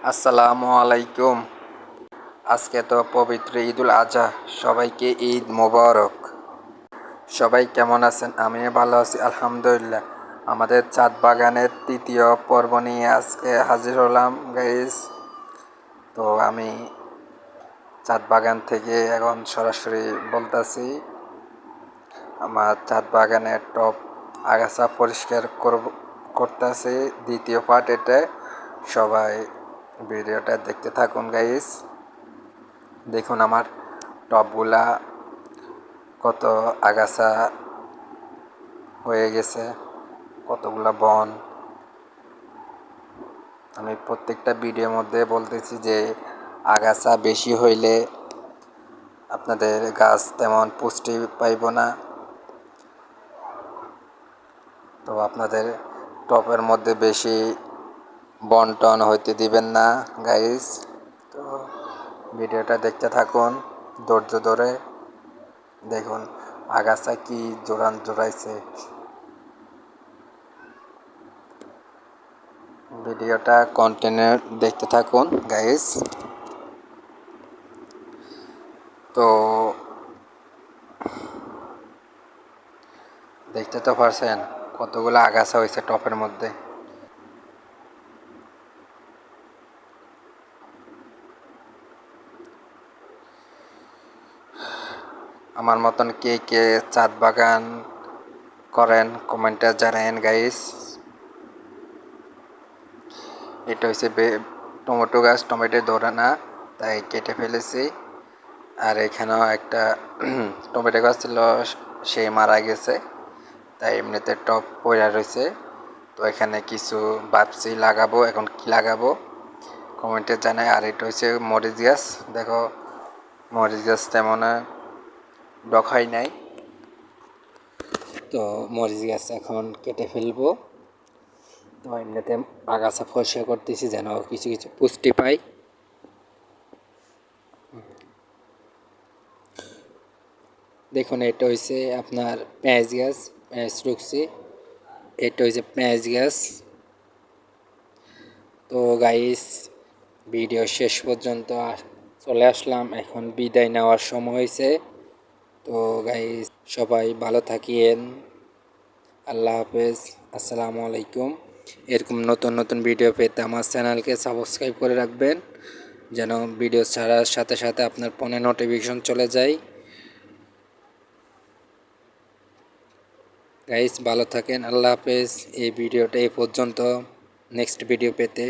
আসসালামু আলাইকুম। আজকে তো পবিত্র ঈদুল আজহা। সবাইকে ঈদ মোবারক। সবাই কেমন আছেন? আমিও ভালো আছি আলহামদুলিল্লাহ। আমাদের ছাদ বাগানের তৃতীয় পর্ব নিয়ে আজকে হাজির হলাম গাইস। তো আমি ছাদ বাগান থেকে এখন সরাসরি বলতেছি। আমার ছাদ বাগানের টব আগাছা পরিষ্কার করতেছি, দ্বিতীয় পার্ট এটা। সবাই ভিডিওটা দেখতে থাকুন গাইস। দেখুন আমার টবগুলা কত আগাছা হয়ে গেছে, কতগুলা বন। আমি প্রত্যেকটা ভিডিওর মধ্যে বলতেছি যে আগাছা বেশি হইলে আপনাদের গাছ তেমন পুষ্টি পাইব না। তো আপনাদের টবের মধ্যে বেশি বন টন হইতে দিবেন না গাইস। তো ভিডিওটা দেখতে থাকুন ধৈর্য ধরে। দেখুন আগাছা কি জোড়াইছে। ভিডিওটা কন্টিনিউ দেখতে থাকুন গাইস। তো দেখতে তো পারছেন কতগুলো আগাছা হয়েছে টপের মধ্যে। আমার মতন কে কে ছাদ বাগান করেন কমেন্টে জানায়েন গাইস। এটা হচ্ছে টমেটো গাছ, টমেটো ধরে না তাই কেটে ফেলেছি। আর এখানেও একটা টমেটো গাছ ছিল, সে মারা গেছে, তাই এমনিতে টপ পড়ে রয়েছে। তো এখানে কিছু ভাবছি লাগাবো, এখন কি লাগাবো কমেন্টে জানাই। আর এটা হচ্ছে মরিচ গাছ। দেখো মরিচ গাছ তেমন ডক হয় নাই, তো মরিচ গাছ এখন কেটে ফেলবো। তো এমনিতে আগাছা পরিষ্কার করতেছি যেন কিছু কিছু পুষ্টি পাই। দেখুন এটা হচ্ছে আপনার পেঁয়াজ গাছ, পেঁয়াজ রুকছি। এটা হচ্ছে পেঁয়াজ গাছ। তো গাইস ভিডিও শেষ পর্যন্ত চলে আসলাম, এখন বিদায় নেওয়ার সময় হয়েছে। তো গাইস সবাই ভালো থাকিয়েন। আল্লাহ হাফেজ, আসসালামু আলাইকুম। এরকম নতুন নতুন ভিডিও পেতে আমার চ্যানেলকে সাবস্ক্রাইব করে রাখবেন, যেন ভিডিও ছাড়ার সাথে সাথে আপনার ফোনে নোটিফিকেশন চলে যায়। গাইস ভালো থাকেন, আল্লাহ হাফেজ। এই ভিডিওটা এই পর্যন্ত। নেক্সট ভিডিও পেতে